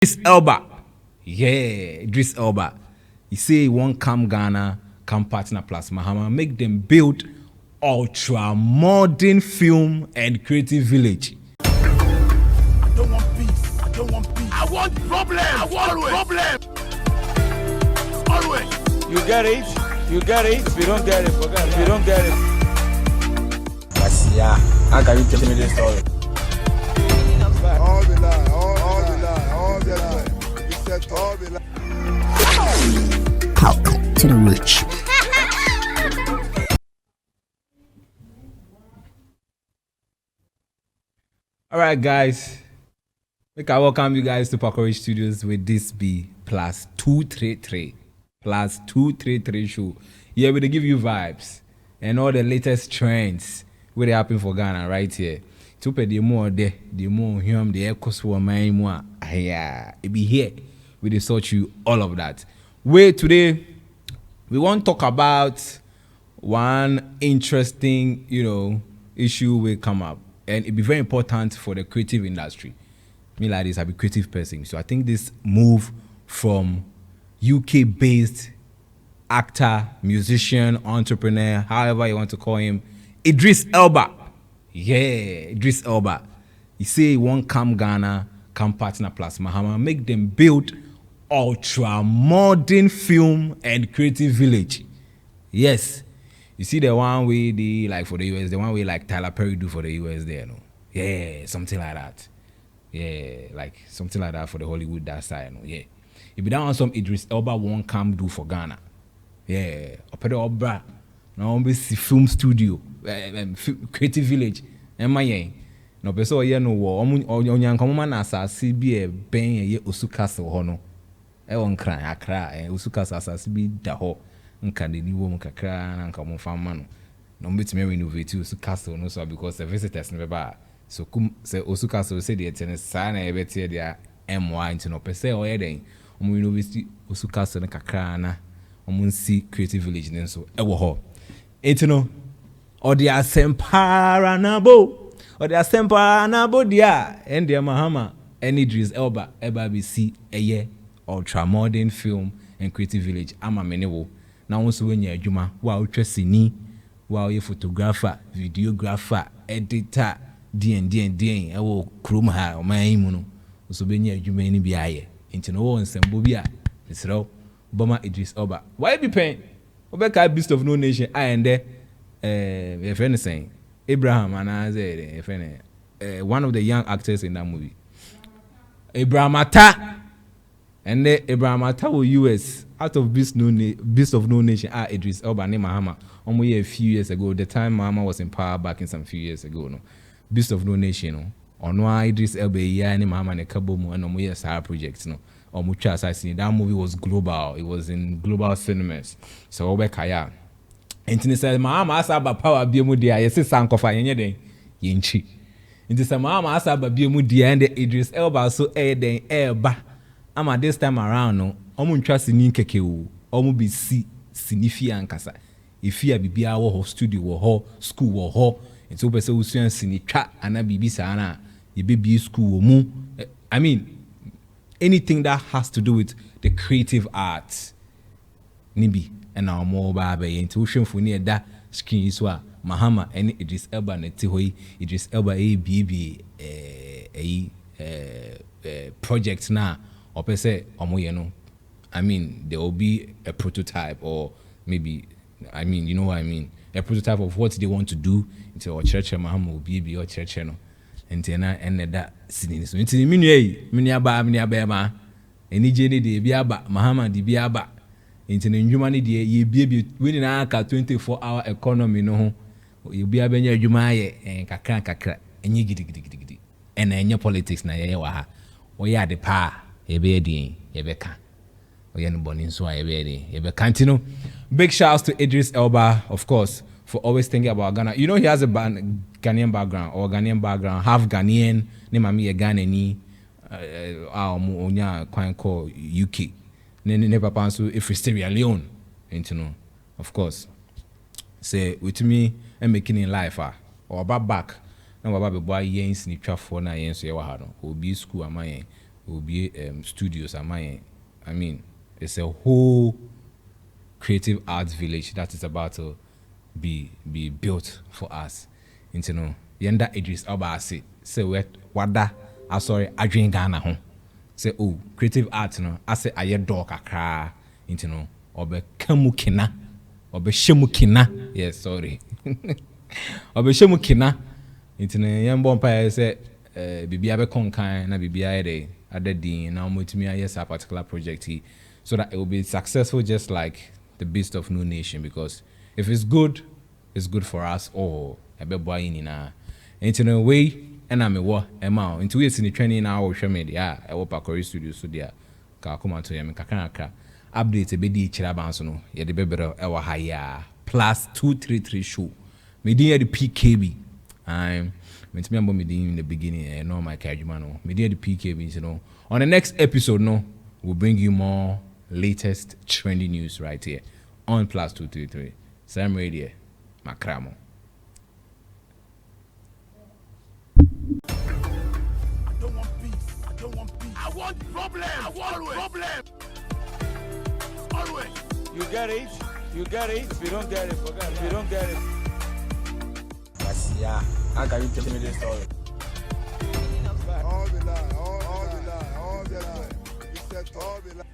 Idris Elba. Yeah, Idris Elba. He say he want come Ghana, come partner plus Mahama, make them build ultra modern film and creative village. I don't want peace. I don't want peace. I want problem. I want problem. Always. You get it. You get it. If you don't get it, forget it. If you don't get it. Yeah, how can you tell me this story? All the lie. All the lie. All the lie. You said all the lie. Welcome to the rich. All right, guys. I welcome you guys to Pakori Studios with this be plus 233 show. Yeah, we give you vibes and all the latest trends where they happen for Ghana right here. To pay the more there, the more hum, the echoes for my more. Yeah, it be here. We sort you all of that. Wait, today we want to talk about one interesting, issue will come up, and it be very important for the creative industry. Me like this, I be creative person, so I think this move from UK-based actor, musician, entrepreneur, however you want to call him, Idris Elba. Yeah, Idris Elba. He say he want come Ghana, come partner plus Mahama, make them build ultra modern film and creative village. Yes. You see the one way they like for the US, the one way like Tyler Perry do for the US there, no? Yeah, something like that. Yeah, like something like that for the Hollywood that side, no? Yeah. If you don't want some Idris Elba won't come do for Ghana. Yeah. Opera Obra. Now we see film studio, creative village. And my yang. No person here no war. Onyan come na asase bi e ben ye Osu Castle ho no. E won kran akra Osu Castle asase bi da ho. Nka de ni wo mu kakra na nka mo fama no. No betime renovate Osu Castle no so because the visitors no be ba. So say Osu Castle say the ten sa na e betie dia MY into no person o ye den. Omo renovate Osu Castle na kakra na omo nsi creative village ne so e wo ho. Etino or the asempara nabo dia and the Mahama and Idris Elba see a year ultra modern film and creative village ama menewo now also when you juma wow tressini wow you photographer videographer editor dn ewo krum ha o man mu no so be nya juma ni bia ye nti no wo nsembo bia esro boma Idris Elba why be pen Obeka Beast of No Nation and a friend saying Abraham and I said a friend one of the young actors in that movie. Abraham Atta and Abraham Atta will US out of Beast of No Nation Idris Elba name Mahama almost a few years ago. The time Mahama was in power back in some few years ago. No Beast of No Nation no on why Idris Elba yeah ni Mahama ne kabomu and almost a star project no. Or mucha assassin. That movie was global. It was in global cinemas. So Obekaya. And he said, "Mama asaba power biemu dia. Yesi sankofa yenye den yenchi." And he said, "Mama asaba biemu dia and Idris Elba so den Elba. Ama this time around no. Omu ntwa sini keke o. Omu bi si sinifi ankasa. Ifia bibia wo ho studio wo ho school wo ho. Nti obese usuan sini twa ana bibi sana. Ye baby school wo mu. I mean anything that has to do with the creative arts, nibi and our mobile by intuition for near that screen is what Mahama and Idris Elba netihoy Idris Elba a project na or per se omoyeno. I mean there will be a prototype or maybe you know what I mean, a prototype of what they want to do into our church. Mahama will be or church no. Entena ene da sinini so ntini minu aba ma eni je ne de bia ba Mahama de bia ba entena ndwuma ne de ye bia we na aka 24-hour economy no ho ye bia benya adwuma ye kakra enye gidi ena enye politics na ye wa ha wo ya de pa ye be din ye be ka wo ye no boni nso a ye be kantino. Big shouts to Idris Elba, of course, for always thinking about Ghana. You know he has a Ghanaian background half Ghanaian. Name mami a Ghanaian onya kwan call UK. Ne papa so if Sierra Leone, know. Of course. Say with me and making in life or back. Na baba be boy yens ni twafo na yen so ye wa ha no. Obi school ama yen. will be studios. I mean, it's a whole creative arts village that is about to be built for us. You know, yenda Idris Elba say wada sorry adwen Ghana ho. Say oh creative art no I say aye door kakra you know obe kamukina obe shemukina yes sorry obe shemukina you know yembo mpa say bibia be konkan na bibia dey other din na omotumi yes a particular project so that it will be successful just like the Beast of No Nation, because if it's good for us all. Ebe boy in na into no way and I'm a war amount into it's in the training now or show media I work Pakori studio so there ka come to yam kakaka update be di chira banso no ye de bebere e wa higher +233 show me dey the PKB I'm meant me am me in the beginning and no my kajuma no me dey the PKB you know on the next episode no we'll bring you more latest trending news right here on +233 Sam Radio Makramo. I want problem. Always. You get it. If you don't get it, forget it. If you don't get it. Yes, yeah. How can you tell me this story? All the lie. You said all the lie.